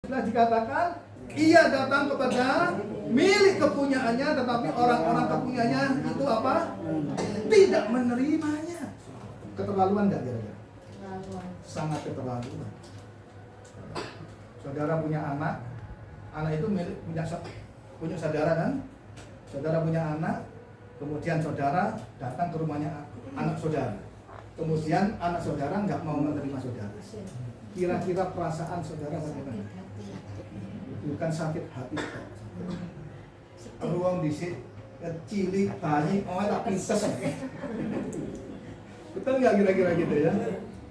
Setelah dikatakan, ia datang kepada milik kepunyaannya, tetapi orang-orang kepunyaannya itu apa? Tidak menerimanya. Keterlaluan enggak kira-kira? Sangat keterlaluan. Saudara punya anak itu punya saudara kan? Saudara punya anak, kemudian saudara datang ke rumahnya anak saudara. Kemudian anak saudara nggak mau menerima saudara. Kira-kira perasaan saudara bagaimana? Bukan sakit hati. Ruang disik, cilik, bayi, tak pintes. Betul nggak kira-kira gitu ya?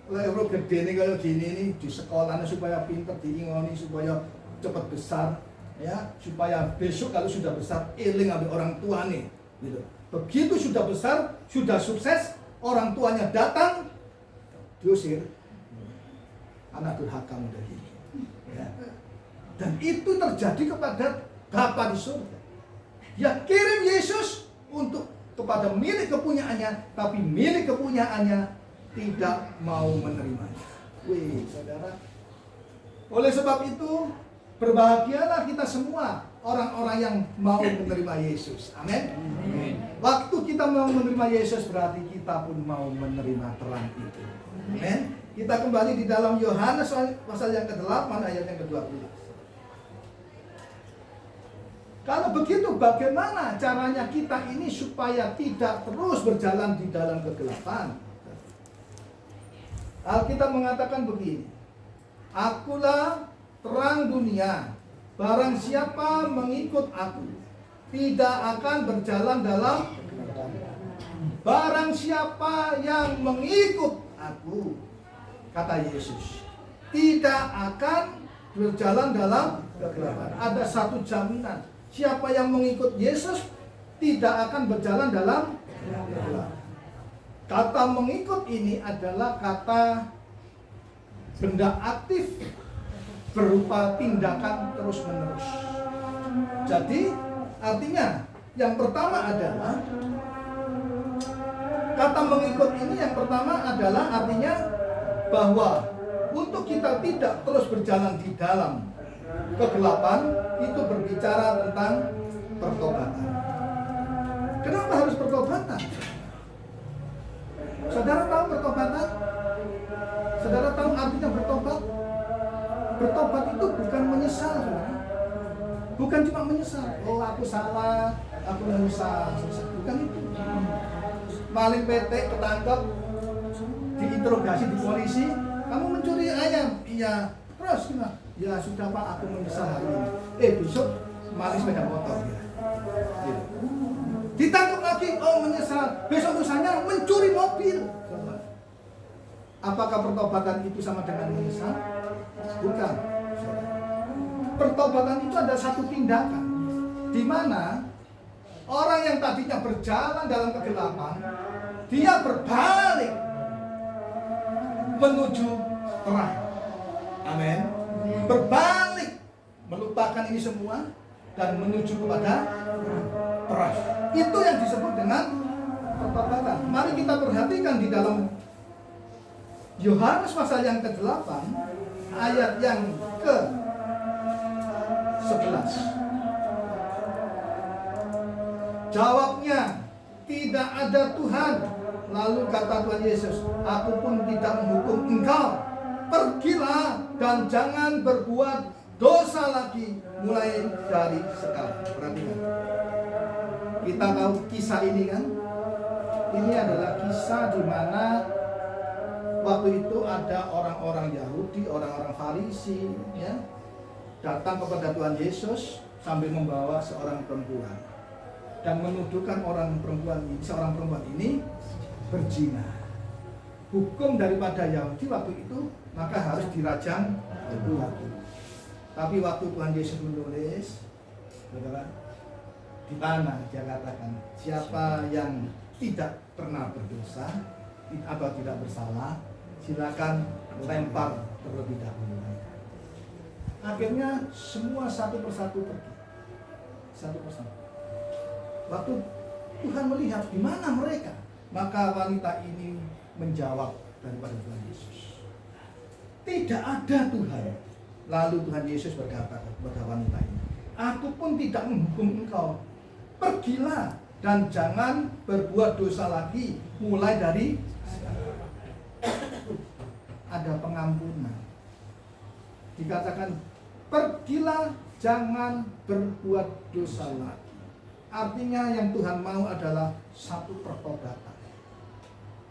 Kalau gede nih kayak gini nih di sekolahnya supaya pinter, diingoni supaya cepat besar, ya supaya besok kalau sudah besar eling ambil orang tua nih, gitu. Begitu sudah besar, sudah sukses, orang tuanya datang, diusir, anak durhaka muda ini. Ya. Dan itu terjadi kepada Bapa di surga. Ya kirim Yesus untuk kepada milik kepunyaannya, tapi milik kepunyaannya tidak mau menerimanya. Wih, saudara. Oleh sebab itu, berbahagialah kita semua orang-orang yang mau menerima Yesus. Amin. Waktu kita mau menerima Yesus berarti kita pun mau menerima terang itu. Amin. Kita kembali di dalam Yohanes pasal yang ke-8 ayat yang ke-12. Kalau begitu bagaimana caranya kita ini supaya tidak terus berjalan di dalam kegelapan? Alkitab mengatakan begini, akulah terang dunia, barang siapa mengikut aku tidak akan berjalan dalam kegelapan. Barang siapa yang mengikut aku, kata Yesus, tidak akan berjalan dalam kegelapan. Ada satu jaminan, siapa yang mengikut Yesus tidak akan berjalan dalam kegelapan. Kata mengikut ini adalah kata benda aktif berupa tindakan terus-menerus. Jadi artinya yang pertama adalah kata mengikut ini yang pertama adalah artinya bahwa untuk kita tidak terus berjalan di dalam kegelapan itu berbicara tentang pertobatan. Kenapa harus pertobatan? Saudara tahu pertobatan? Saudara tahu artinya bertobat? Bertobat itu bukan menyesal, saudara. Bukan cuma menyesal. Oh, aku salah, aku menyesal. Bukan itu. Maling petek ketangkep, diinterogasi di polisi, kamu mencuri ayam? Iya. Terus gimana? Ya sudah Pak, aku menyesal hari ini. Besok maling sepeda motor. Ya. Ditangkap lagi, oh menyesal. Besok lusanya mencuri mobil. Apakah pertobatan itu sama dengan menyesal? Bukan. Pertobatan itu ada satu tindakan, di mana orang yang tadinya berjalan dalam kegelapan, dia berbalik menuju terang. Amin. Berbalik, melupakan ini semua dan menuju kepada terang. Itu yang disebut dengan pertobatan. Mari kita perhatikan di dalam Yohanes pasal yang ke-8 ayat yang ke-11. Jawabnya, tidak ada Tuhan. Lalu kata Tuhan Yesus, aku pun tidak menghukum engkau. Pergilah dan jangan berbuat dosa lagi mulai dari sekarang. Perhatikan. Kita tahu kisah ini kan? Ini adalah kisah di mana waktu itu ada orang-orang Yahudi, orang-orang Farisi, ya, datang kepada Tuhan Yesus sambil membawa seorang perempuan dan menuduhkan seorang perempuan ini berzina. Hukum daripada Yahudi waktu itu maka harus dirajam batu. Tapi waktu Tuhan Yesus menulis, di mana dia katakan, siapa yang tidak pernah berdosa atau tidak bersalah, silakan lempar terlebih dahulu. Akhirnya semua satu persatu pergi. Satu persatu. Waktu Tuhan melihat di mana mereka, maka wanita ini menjawab daripada Tuhan Yesus, tidak ada Tuhan. Lalu Tuhan Yesus berkata kepada wanita ini, aku pun tidak menghukum engkau. Pergilah dan jangan berbuat dosa lagi mulai dari sekarang. Ada pengampunan. Dikatakan pergilah, jangan berbuat dosa lagi. Artinya yang Tuhan mau adalah satu pertobatan.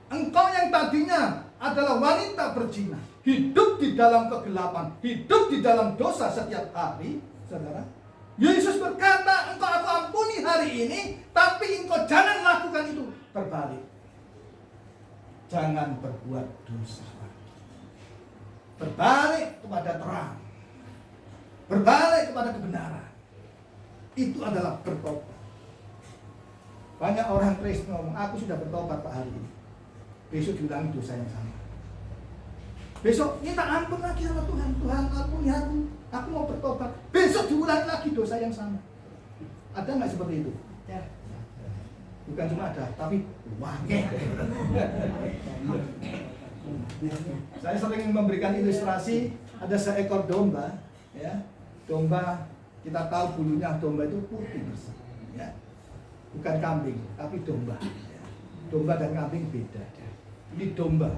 Engkau yang tadinya adalah wanita berzina, hidup di dalam kegelapan, hidup di dalam dosa setiap hari, saudara. Yesus berkata, engkau aku ampuni hari ini, tapi engkau jangan lakukan itu. Terbalik. Jangan berbuat dosa lagi. Berbalik kepada terang. Berbalik kepada kebenaran. Itu adalah bertobat. Banyak orang Kristen ngomong, aku sudah bertobat Pak hari ini. Besok diulangi dosa yang sama. Besok minta ampun lagi sama Tuhan. Tuhan ampuni aku mau bertobat. Besok diulangi lagi dosa yang sama. Ada nggak seperti itu? Ya. Bukan cuma ada, tapi wangi. Saya sering memberikan ilustrasi, ada seekor domba, ya. Domba, kita tahu bulunya domba itu putih bersih, ya. Bukan kambing, tapi domba. Ya. Domba dan kambing beda. Ini domba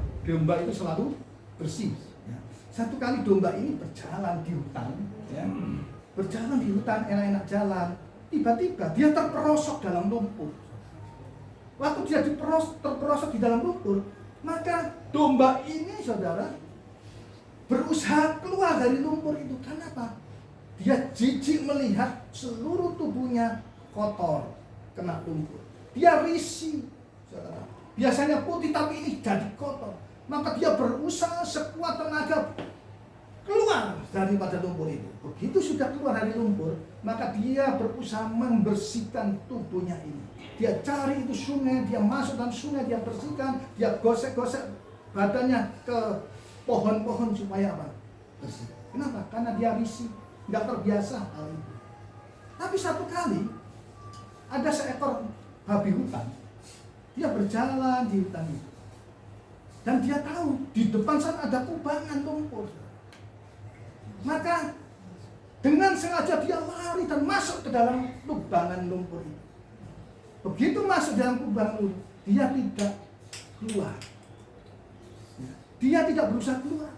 itu selalu bersih. Ya. Satu kali domba ini berjalan di hutan, ya. Berjalan di hutan, enak-enak jalan. Tiba-tiba dia terperosok dalam lumpur. Waktu dia terperosok di dalam lumpur, maka domba ini, saudara, berusaha keluar dari lumpur itu. Kenapa? Dia jijik melihat seluruh tubuhnya kotor, kena lumpur. Dia risih, saudara. Biasanya putih, tapi ini jadi kotor. Maka dia berusaha sekuat tenaga keluar daripada lumpur itu. Begitu sudah keluar dari lumpur, maka dia berusaha membersihkan tubuhnya ini. Dia cari itu sungai, dia masuk dalam sungai, dia bersihkan, dia gosek-gosek badannya ke pohon-pohon supaya apa? Bersih. Kenapa? Karena dia risih, nggak terbiasa hal itu. Tapi satu kali ada seekor babi hutan. Dia berjalan di hutan itu. Dan dia tahu di depan sana ada kubangan lumpur. Maka dengan sengaja dia lari dan masuk ke dalam kubangan lumpur itu. Begitu masuk dalam kubangan lumpur, dia tidak keluar. Dia tidak berusaha keluar.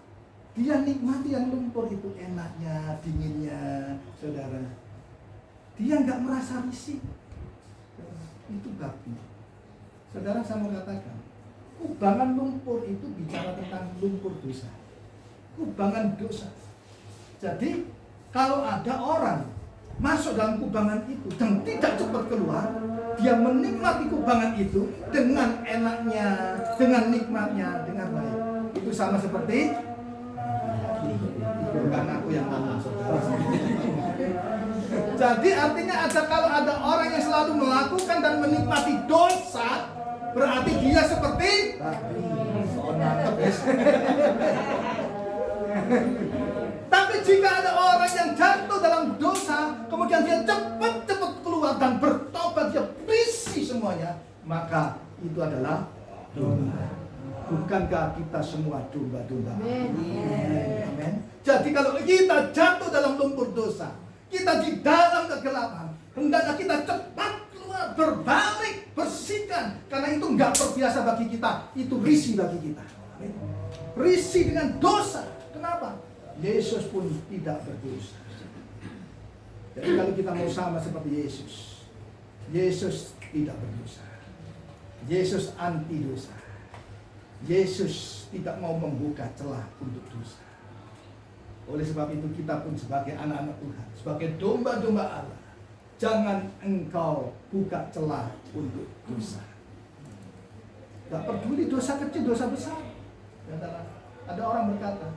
Dia nikmati yang lumpur itu, enaknya, dinginnya, saudara. Dia nggak merasa risih. Itu babi. Saudara, saya mau katakan, kubangan lumpur itu bicara tentang lumpur dosa. Kubangan dosa. Jadi, kalau ada orang masuk dalam kubangan itu dan tidak cepat keluar, dia menikmati kubangan itu dengan enaknya, dengan nikmatnya, dengan baik. Itu sama seperti bukan aku yang ngomong, saudara. Jadi artinya kalau ada orang yang selalu melakukan dan menikmati dosa, berarti dia seperti tapi jika ada orang yang jatuh dalam dosa, kemudian dia cepat-cepat keluar dan bertobat, dia bersih semuanya, maka itu adalah domba. Bukankah kita semua domba-domba? Amin. Jadi kalau kita jatuh dalam lumpur dosa, kita di dalam kegelapan, hendaknya kita cepat keluar, berbalik, bersihkan. Karena itu enggak terbiasa bagi kita, itu risih bagi kita. Risih dengan dosa. Kenapa? Yesus pun tidak berdosa. Jadi kalau kita mau sama seperti Yesus, Yesus tidak berdosa. Yesus anti dosa. Yesus tidak mau membuka celah untuk dosa. Oleh sebab itu kita pun sebagai anak-anak Tuhan, sebagai domba-domba Allah, jangan engkau buka celah untuk dosa. Gak peduli dosa kecil, dosa besar. Ada orang berkata,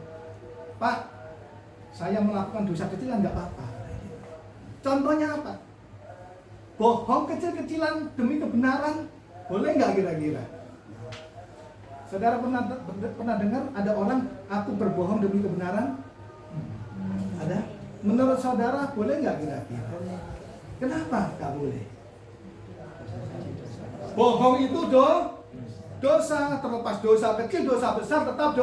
Pak, saya melakukan dosa kecil kan gak apa-apa. Contohnya apa? Bohong kecil-kecilan demi kebenaran, boleh gak kira-kira? Saudara pernah dengar ada orang, aku berbohong demi kebenaran? Ada? Menurut saudara boleh nggak kira-kira? Kenapa nggak boleh? Bohong itu dosa, terlepas dosa kecil, dosa besar, tetap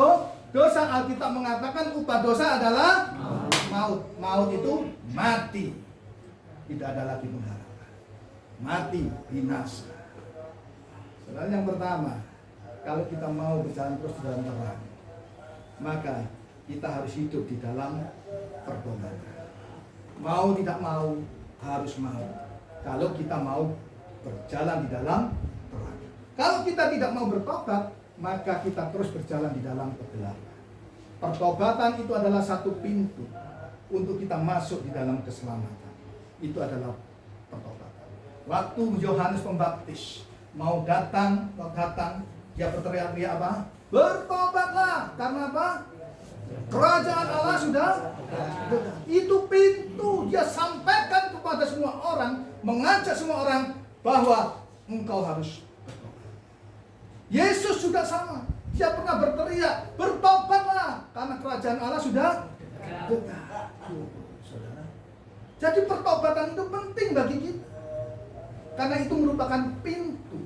dosa. Alkitab mengatakan upah dosa adalah maut. Maut itu mati. Tidak ada lagi pengharapan. Mati, binasa. Saudara, yang pertama, kalau kita mau berjalan terus di dalam terang, maka kita harus hidup di dalam pertobatan. Mau tidak mau, harus mau. Kalau kita mau berjalan di dalam terang. Kalau kita tidak mau bertobat, maka kita terus berjalan di dalam kegelapan. Pertobatan itu adalah satu pintu untuk kita masuk di dalam keselamatan. Itu adalah pertobatan. Waktu Yohanes Pembaptis mau datang, dia berteriak-teriak apa? Bertobatlah, karena apa? Kerajaan Allah sudah dekat. Itu pintu, dia sampaikan kepada semua orang, mengajak semua orang bahwa engkau harus bertobat. Yesus juga sama, dia pernah berteriak, bertobatlah, karena kerajaan Allah sudah dekat. Saudara, jadi pertobatan itu penting bagi kita, karena itu merupakan pintu.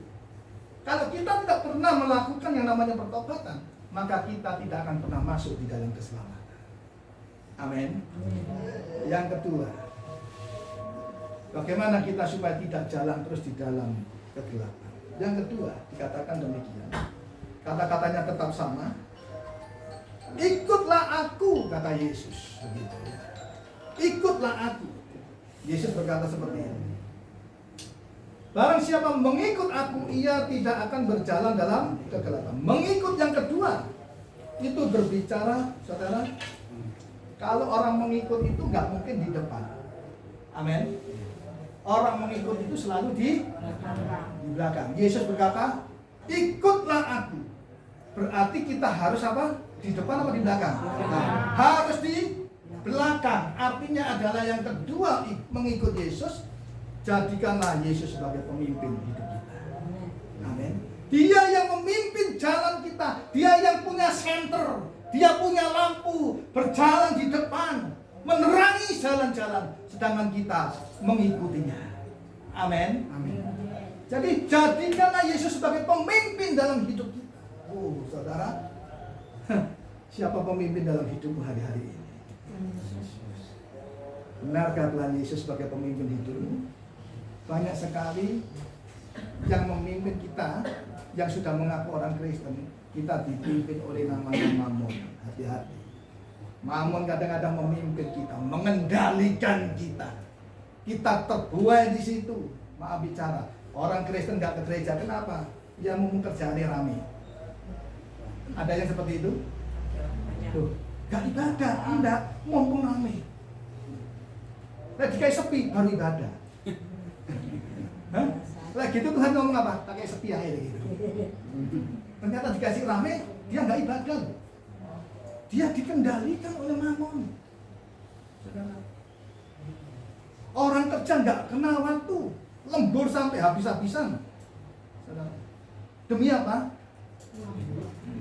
Kalau kita tidak pernah melakukan yang namanya pertobatan, maka kita tidak akan pernah masuk di dalam keselamatan. Amin. Yang kedua, bagaimana kita supaya tidak jalan terus di dalam kegelapan? Yang kedua, dikatakan demikian. Kata-katanya tetap sama. Ikutlah aku, kata Yesus. Begitu ya. Ikutlah aku. Yesus berkata seperti ini. Barang siapa mengikut aku, ia tidak akan berjalan dalam kegelapan. Mengikut yang kedua, itu berbicara, saudara, kalau orang mengikut itu nggak mungkin di depan. Amin. Orang mengikut itu selalu di belakang. Yesus berkata, ikutlah aku. Berarti kita harus apa? Di depan apa di belakang? Nah, harus di belakang. Artinya adalah yang kedua, mengikut Yesus. Jadikanlah Yesus sebagai pemimpin hidup kita. Amin. Dia yang memimpin jalan kita. Dia yang punya senter. Dia punya lampu. Berjalan di depan. Menerangi jalan-jalan. Sedangkan kita mengikutinya. Amin. Amin. Jadi jadikanlah Yesus sebagai pemimpin dalam hidup kita. Oh, saudara. Siapa pemimpin dalam hidupmu hari-hari ini? Benarkah Tuhan Yesus sebagai pemimpin hidupmu? Banyak sekali yang memimpin kita, yang sudah mengaku orang Kristen, kita dipimpin oleh namanya Mamon. Hati-hati. Mamon kadang-kadang memimpin kita, mengendalikan kita. Kita terbuai di situ. Maaf bicara, orang Kristen gak ke gereja, kenapa? Dia mau kerjaannya rame. Ada yang seperti itu? Tuh, gak ibadah, enggak, mumpung rame. Nah, dikai sepi, baru ibadah. Hah? Lah gitu Tuhan ngomong apa? Pakai sepi aja gitu. Ternyata dikasih rame, dia nggak ibadah. Dia dikendalikan oleh Mamon. Orang kerja nggak kenal waktu, lembur sampai habis-habisan. Demi apa?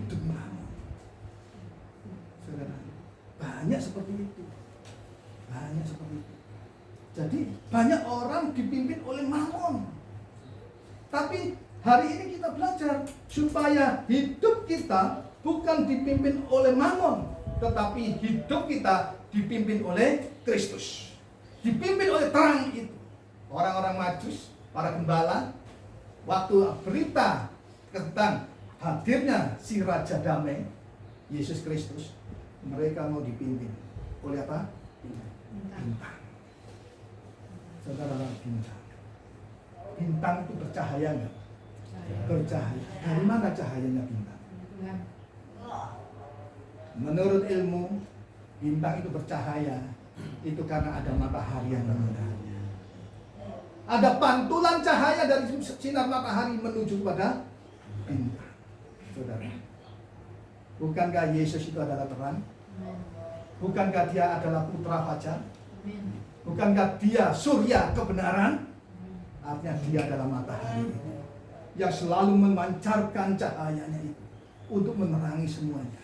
Demi Mamon. Saudara, banyak seperti itu. Banyak seperti itu. Jadi banyak orang dipimpin oleh Mamon. Tapi hari ini kita belajar supaya hidup kita bukan dipimpin oleh Mamon, tetapi hidup kita dipimpin oleh Kristus. Dipimpin oleh terang itu. Orang-orang Majus, para gembala, waktu berita tentang hadirnya si Raja Damai, Yesus Kristus, mereka mau dipimpin oleh apa? Bintang. Saudara, bintang. Bintang itu bercahaya nggak? Bercahaya. Dari mana cahayanya bintang? Menurut ilmu, bintang itu bercahaya. Itu karena ada matahari yang menyinarinya. Ada pantulan cahaya dari sinar matahari menuju kepada bintang. Saudara, bukankah Yesus itu adalah terang? Bukankah dia adalah putra fajar? Bukankah dia surya kebenaran? Artinya dia adalah matahari yang selalu memancarkan cahayanya itu untuk menerangi semuanya,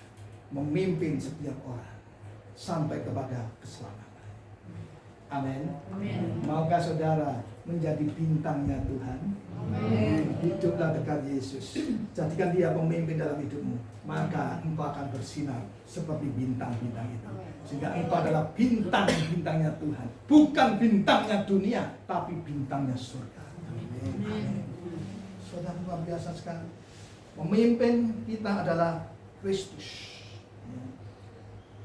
memimpin setiap orang sampai kepada keselamatan. Amin. Amin. Maukah saudara menjadi bintangnya Tuhan? Amin. Hiduplah dekat Yesus. Jadikan dia pemimpin dalam hidupmu. Maka engkau akan bersinar seperti bintang-bintang itu. Sehingga engkau adalah bintang-bintangnya Tuhan. Bukan bintangnya dunia, tapi bintangnya surga. Amin. Saudara luar biasa sekali. Pemimpin kita adalah Kristus.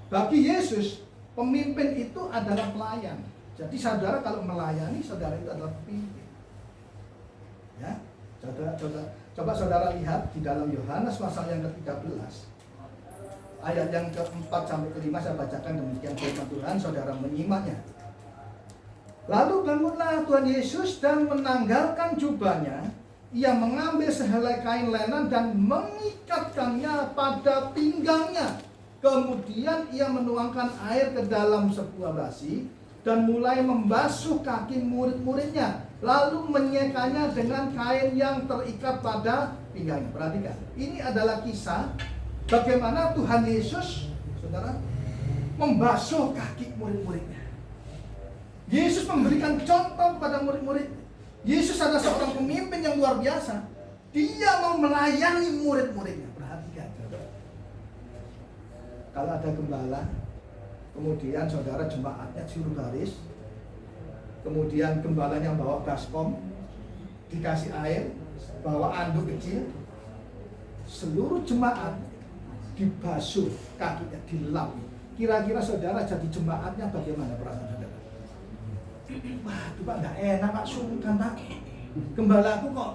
Bagi Yesus, pemimpin itu adalah pelayan. Jadi saudara kalau melayani, saudara itu adalah pemimpin. Ya, coba saudara lihat di dalam Yohanes pasal yang ke-13, ayat yang ke-4 sampai ke-5 saya bacakan demikian firman Tuhan, saudara menyimaknya. Lalu bangunlah Tuhan Yesus dan menanggalkan jubahnya. Ia mengambil sehelai kain lenan dan mengikatkannya pada pinggangnya. Kemudian ia menuangkan air ke dalam sebuah basi dan mulai membasuh kaki murid-muridnya, lalu menyekanya dengan kain yang terikat pada pinggangnya. Perhatikan, ini adalah kisah bagaimana Tuhan Yesus, saudara, membasuh kaki murid-muridnya. Yesus memberikan contoh kepada murid-murid. Yesus adalah seorang pemimpin yang luar biasa. Dia mau melayani murid-muridnya. Perhatikan, saudara. Kalau ada gembala, kemudian saudara jemaatnya suruh baris, kemudian gembalanya bawa baskom, dikasih air, bawa anduk kecil, seluruh jemaat dibasuh kakinya, dilap. Kira-kira saudara jadi jemaatnya bagaimana perasaan saudara? Wah, itu Pak, nggak enak Pak, sungkan Pak. Gembalaku kok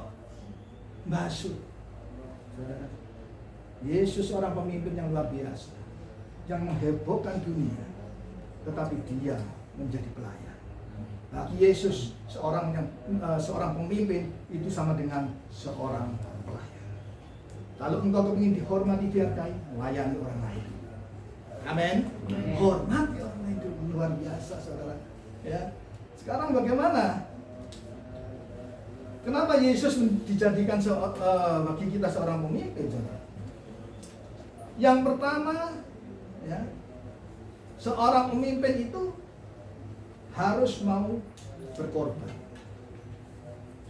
basuh. Saudara, Yesus orang pemimpin yang luar biasa, yang menghebohkan dunia, tetapi dia menjadi pelayan. Bagi Yesus seorang pemimpin itu sama dengan seorang pelayan. Kalau engkau ingin dihormati, dihargai, layani orang lain. Amin. Hormati orang lain itu luar biasa, saudara. Ya. Sekarang bagaimana? Kenapa Yesus dijadikan bagi kita seorang pemimpin, saudara? Yang pertama, ya, seorang pemimpin itu harus mau berkorban.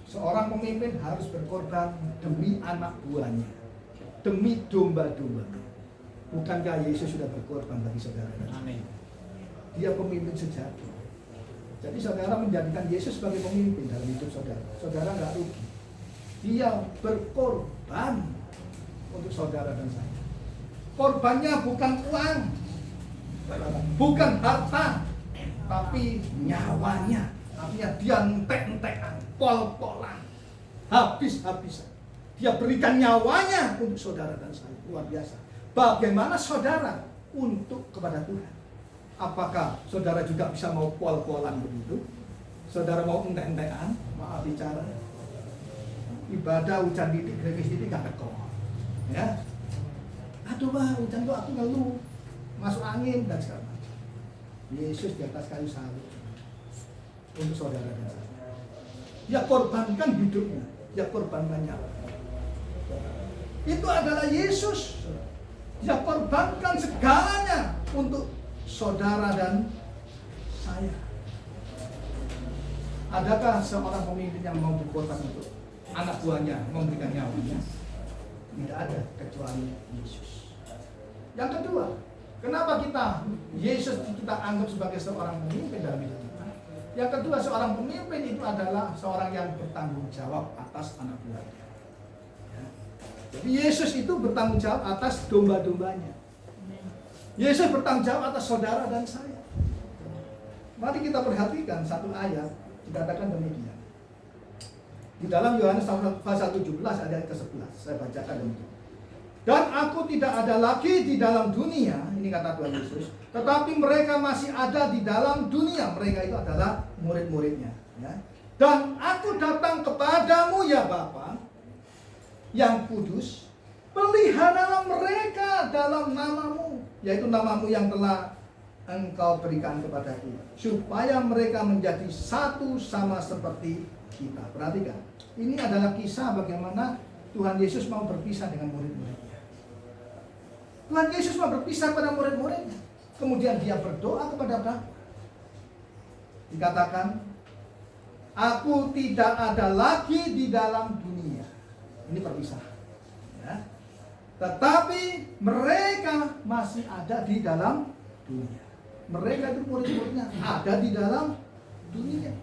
Seorang pemimpin harus berkorban demi anak buahnya, demi domba-domba. Bukankah Yesus sudah berkorban bagi saudara? Amin. Dia pemimpin sejati. Jadi saudara menjadikan Yesus sebagai pemimpin dalam hidup saudara. Saudara nggak rugi. Dia berkorban untuk saudara dan saya. Korbannya bukan uang, bukan harta, tapi nyawanya. Artinya dia entek-entekan, pol-polan, habis-habisan. Dia berikan nyawanya untuk saudara dan saya. Luar biasa. Bagaimana saudara untuk kepada Tuhan? Apakah saudara juga bisa mau pol-polan begitu? Saudara mau entek-entekan? Maaf bicara. Ibadah hujan titik grepis ini gak teko. Ya. Aduh Pak, hujan tuh aku ngeluh, masuk angin dan segala macam. Yesus di atas kayu salib untuk saudara dan saya. Dia korbankan hidupnya, dia korbankan nyawa. Itu adalah Yesus. Dia korbankan segalanya untuk saudara dan saya. Adakah seorang pemimpin yang mau berkorban untuk anak buahnya, memberikan nyawanya? Tidak ada kecuali Yesus. Yang kedua, kenapa Yesus kita anggap sebagai seorang pemimpin dalam hidup kita? Yang kedua, seorang pemimpin itu adalah seorang yang bertanggung jawab atas anak buahnya. Ya. Jadi Yesus itu bertanggung jawab atas domba-dombanya. Yesus bertanggung jawab atas saudara dan saya. Mari kita perhatikan satu ayat, dikatakan demikian. Di dalam Yohanes pasal 17 ayat ke-11, saya bacakan demikian. Dan aku tidak ada lagi di dalam dunia, ini kata Tuhan Yesus, tetapi mereka masih ada di dalam dunia. Mereka itu adalah murid-muridnya. Ya. Dan aku datang kepadamu ya Bapa, yang kudus, peliharalah mereka dalam namamu, yaitu namamu yang telah engkau berikan kepadaku, supaya mereka menjadi satu sama seperti kita. Perhatikan, ini adalah kisah bagaimana Tuhan Yesus mau berpisah dengan murid-muridnya. Tuhan Yesus mau berpisah pada murid-muridnya. Kemudian dia berdoa kepada Bapa. Dikatakan, aku tidak ada lagi di dalam dunia. Ini perpisahan. Ya. Tetapi mereka masih ada di dalam dunia. Mereka itu murid-muridnya ada di dalam dunia.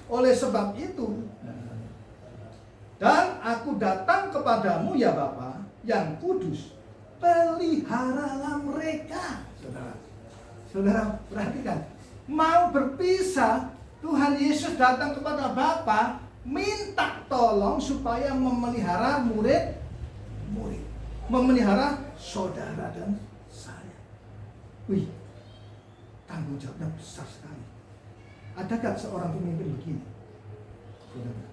Oleh sebab itu, dan aku datang kepadamu ya Bapa yang kudus, peliharalah mereka. Saudara perhatikan, mau berpisah, Tuhan Yesus datang kepada Bapa, minta tolong supaya memelihara murid-murid, memelihara saudara dan saya. Wih, tanggung jawabnya besar sekali. Adakah seorang pemimpin begini? Saudara,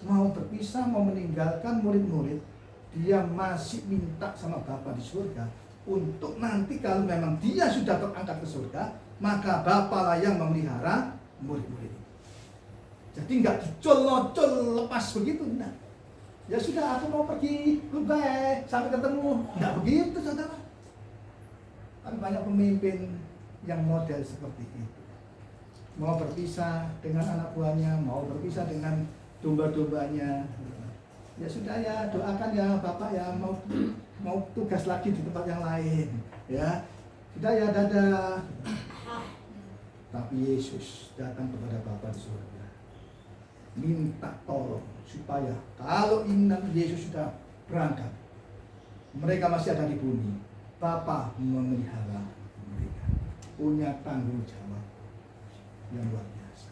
mau berpisah, mau meninggalkan murid-murid, dia masih minta sama Bapa di surga untuk nanti kalau memang dia sudah terangkat ke surga, maka Bapa lah yang memelihara murid-murid. Jadi nggak dicol-nocol lepas begitu, nah. Ya sudah, aku mau pergi, goodbye, sampai ketemu. Nggak begitu, saudara. Kan banyak pemimpin yang model seperti itu. Mau berpisah dengan anak buahnya, mau berpisah dengan domba-dombanya. Ya sudah ya, doakan ya Bapak ya, mau tugas lagi di tempat yang lain. Ya, sudah ya, dadah. Tapi Yesus datang kepada Bapa di surga, minta tolong supaya kalau ingat Yesus sudah berangkat, mereka masih ada di bumi, Bapa memelihara mereka, punya tanggung jawab yang luar biasa.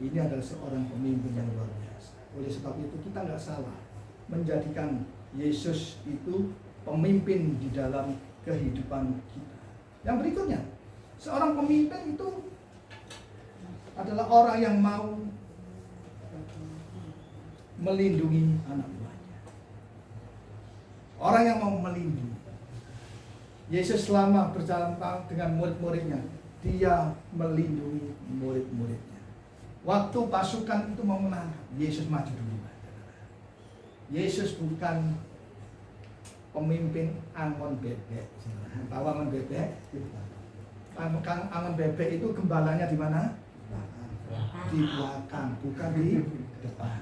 Ini adalah seorang pemimpin yang luar biasa. Oleh sebab itu kita nggak salah menjadikan Yesus itu pemimpin di dalam kehidupan kita. Yang berikutnya, seorang pemimpin itu adalah orang yang mau melindungi anak buahnya. Orang yang mau melindungi. Yesus selama berjalan dengan murid-muridnya, dia melindungi murid-muridnya. Waktu pasukan itu mau menangkap, Yesus maju dulu. Yesus bukan pemimpin angon bebek. Tahu angon bebek? Angon bebek itu gembalanya di mana? Di belakang, bukan di depan.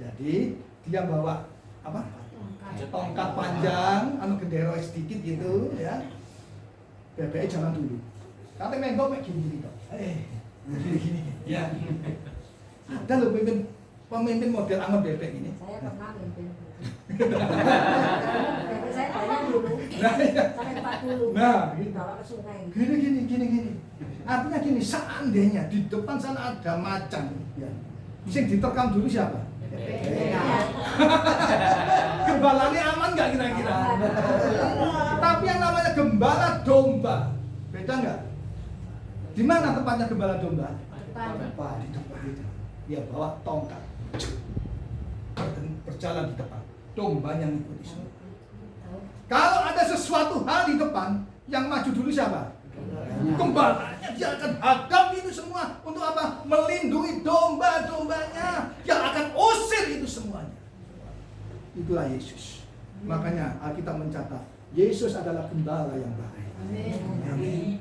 Jadi dia bawa apa? Tongkat panjang, gendera sedikit gitu, ya. Bebeknya jalan dulu. Kata menggok gini kok. Gini. Ya. Ada loh pemimpin model angon bebek ini. Saya pernah mimpin. Saya tanya dulu. Sampai 40. Nah, bawa ke sungai. Gini. Artinya gini, seandainya di depan sana ada macan, ya. Sing diterkam dulu siapa? Gembalanya aman nggak kira-kira? Tapi yang namanya gembala domba, beda nggak? Di mana tempatnya gembala domba? Depan, di depan itu. Dia bawa tongkat, berjalan di depan. Dombanya ngikuti semua. Kalau ada sesuatu hal di depan, yang maju dulu siapa? Gembalanya. Dia akan hadapi itu semua. Untuk apa? Melindungi domba-dombanya. Yang akan usir itu semuanya. Itulah Yesus. Makanya Alkitab mencatat, Yesus adalah gembala yang baik. Amin.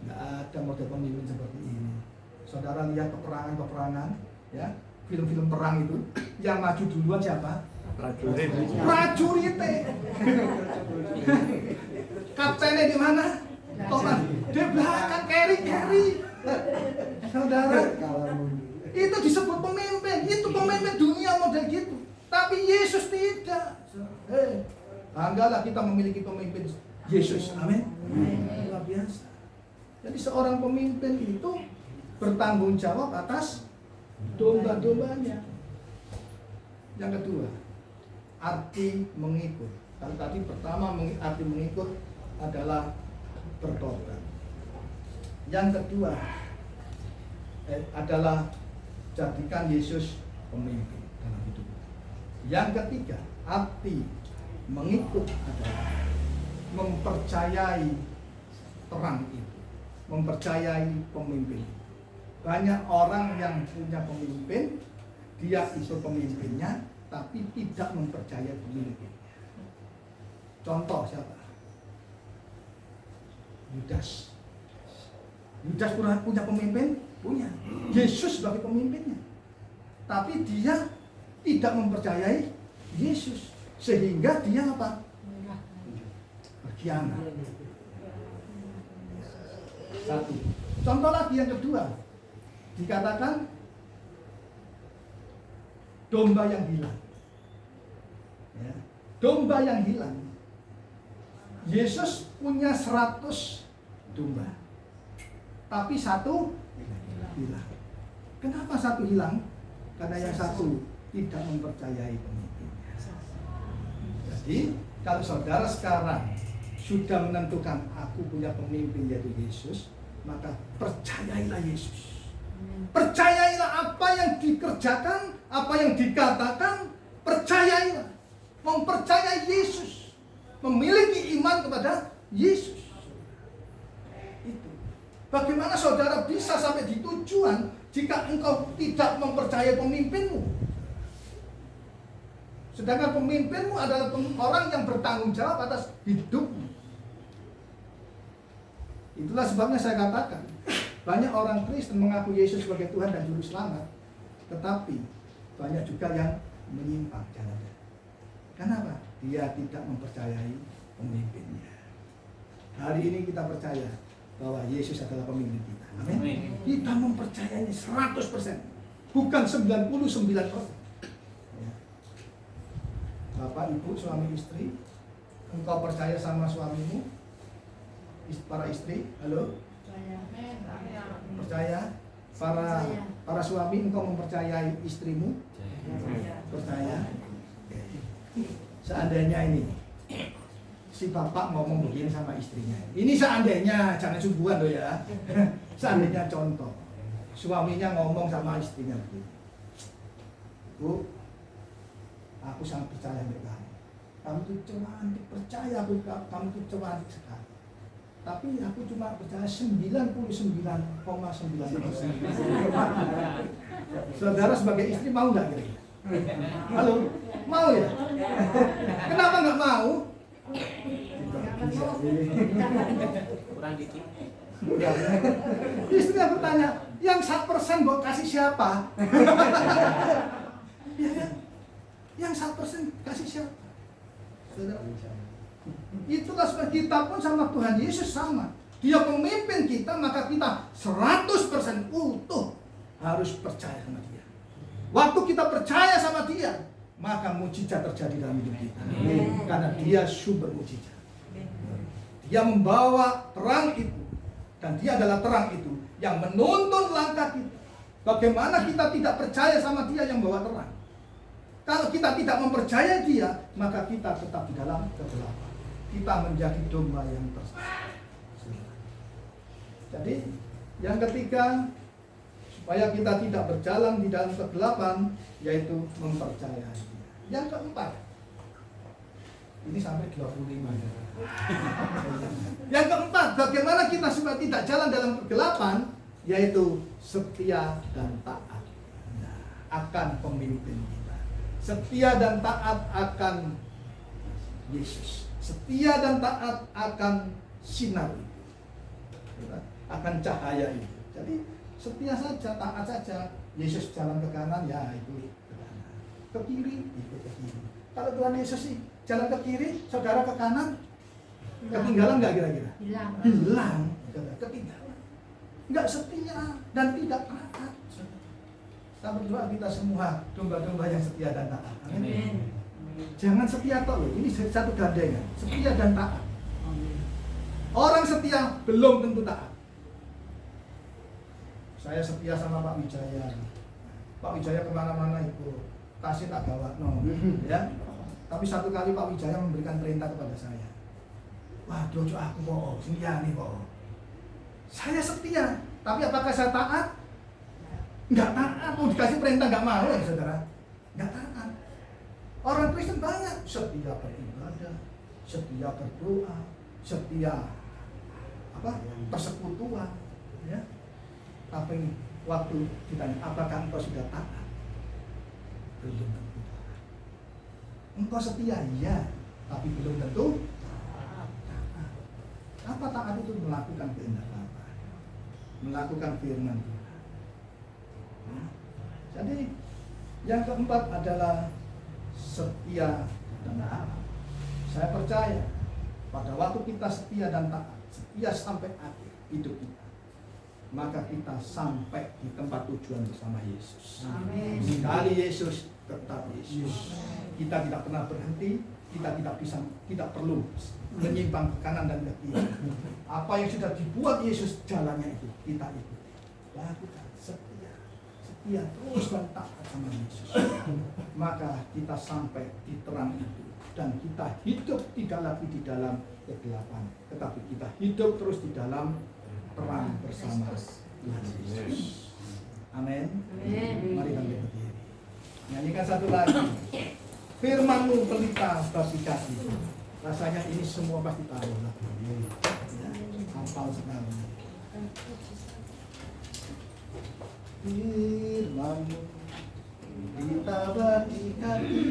Nggak ada model pemimpin seperti ini. Saudara lihat peperangan, ya, film-film perang itu, yang maju duluan siapa? Prajurit. Kaptennya di mana? Thomas. Di belakang carry. Saudara, itu disebut pemimpin. Itu pemimpin dunia model gitu. Tapi Yesus tidak. Banggalah kita memiliki pemimpin Yesus. Amin. Luar biasa. Jadi seorang pemimpin itu bertanggung jawab atas domba-dombanya. Yang kedua, arti mengikut. Kalau tadi pertama arti mengikut adalah bertobat. Yang kedua adalah jadikan Yesus pemimpin dalam hidup. Yang ketiga, arti mengikut adalah mempercayai terang itu, mempercayai pemimpin. Banyak orang yang punya pemimpin, dia itu pemimpinnya, tapi tidak mempercayai pemimpinnya. Contoh siapa? Yudas. Yudas punya pemimpin? Punya. Yesus sebagai pemimpinnya. Tapi dia tidak mempercayai Yesus. Sehingga dia apa? Berkhianat. Satu. Contoh lagi yang kedua. Dikatakan domba yang hilang. Ya. Domba yang hilang. Yesus punya 100 domba. Tapi satu hilang. Kenapa satu hilang? Karena yang satu tidak mempercayai pemimpinnya. Jadi, kalau saudara sekarang sudah menentukan aku punya pemimpin yaitu Yesus, maka percayailah Yesus. Percayailah apa yang dikerjakan, apa yang dikatakan, percayailah. Mempercayai Yesus. Memiliki iman kepada Yesus. Itu. Bagaimana saudara bisa sampai di tujuan jika engkau tidak mempercayai pemimpinmu? Sedangkan pemimpinmu adalah orang yang bertanggung jawab atas hidupmu. Itulah sebabnya saya katakan, banyak orang Kristen mengaku Yesus sebagai Tuhan dan Juru Selamat, tetapi banyak juga yang menyimpang jalannya. Kenapa? Dia tidak mempercayai pemimpinnya. Hari ini kita percaya bahwa Yesus adalah pemimpin kita. Amin. Kita mempercayainya 100%, bukan 99%. Ya. Bapak, ibu, suami, istri, engkau percaya sama suamimu? Para istri, halo? Percaya? Para suami, engkau mempercayai istrimu? Percaya? Seandainya ini si bapak ngomong begini sama istrinya, ini seandainya, jangan subuhan loh ya. Seandainya contoh, suaminya ngomong sama istrinya begini, Bu, aku sangat percaya dengan kamu. Kamu tuh cantik, percaya aku, kamu tuh cantik sekali. Tapi aku cuma percaya 99,9%. Saudara sebagai istri mau nggak kira-kira? Halo, mau ya? Kenapa nggak mau? Kurang dikit. Istrinya bertanya, yang 1% mau kasih siapa? Ya kan? Yang 1% kasih siapa? Saudara, itulah sebab kita pun sama Tuhan Yesus sama. Dia pemimpin kita, maka kita 100% utuh harus percaya sama Dia. Waktu kita percaya sama Dia, maka mujizat terjadi dalam hidup kita. Karena Dia sumber mujizat. Dia membawa terang itu, dan Dia adalah terang itu yang menuntun langkah kita. Bagaimana kita tidak percaya sama Dia yang bawa terang? Kalau kita tidak mempercayai Dia, maka kita tetap di dalam kegelapan. Kita menjadi domba yang tersesat. Jadi, yang ketiga, supaya kita tidak berjalan di dalam kegelapan, yaitu mempercayai Dia. Yang keempat, ini sampai 25 ya. Yang keempat, bagaimana kita supaya tidak jalan dalam kegelapan, yaitu setia dan taat akan pemimpin kita. Setia dan taat akan Yesus. Setia dan taat akan sinar itu, akan cahaya itu. Jadi setia saja, taat saja. Yesus jalan ke kanan, ya itu ke kanan. Ke kiri, ikut ke kiri. Kalau Tuhan Yesus sih jalan ke kiri, saudara ke kanan, ketinggalan nggak kira-kira? Hilang. Ketinggalan. Nggak setia dan tidak taat. Kita berdoa kita semua domba-domba yang setia dan taat. Amin. Jangan setia tok loh. Ini satu gandengan. Setia dan taat. Orang setia belum tentu taat. Saya setia sama Pak Wijaya. Pak Wijaya kemana-mana ikut. Kasih tak bawa, no. Ya. Tapi satu kali Pak Wijaya memberikan perintah kepada saya. Waduh, aku bohong. Setia nih bohong. Saya setia. Tapi apakah saya taat? Enggak taat. Mau dikasih perintah enggak mau ya saudara. Enggak taat. Orang Kristen banyak setia beribadah, setia berdoa, setia persekutuan, ya. Tapi waktu ditanya, apakah engkau sudah taat? Belum tentu taat. Engkau setia, iya, tapi belum tentu taat. Apa taat itu? Melakukan kehendak Bapa. melakukan firman Tuhan. Nah, jadi yang keempat adalah setia dan taat. Saya percaya pada waktu kita setia dan taat, setia sampai akhir hidup kita, maka kita sampai di tempat tujuan bersama Yesus. Amin. Sekali Yesus, tetap Yesus. Kita tidak pernah berhenti, kita tidak perlu menyimpang ke kanan dan ke kiri. Apa yang sudah dibuat Yesus, jalannya itu kita ikuti. Lakukan setia terus dan taat sama Yesus. Maka kita sampai di terang itu dan kita hidup tidak lagi di dalam kegelapan, tetapi kita hidup terus di dalam terang bersama Yesus. Amin. Mari kita berdiri. Nyanyikan satu lagi. Firman-Mu pelita bagi kaki. Rasanya ini semua pasti tahu lah. Ya, hafal sekali. Firman-Mu pelita bagi kaki.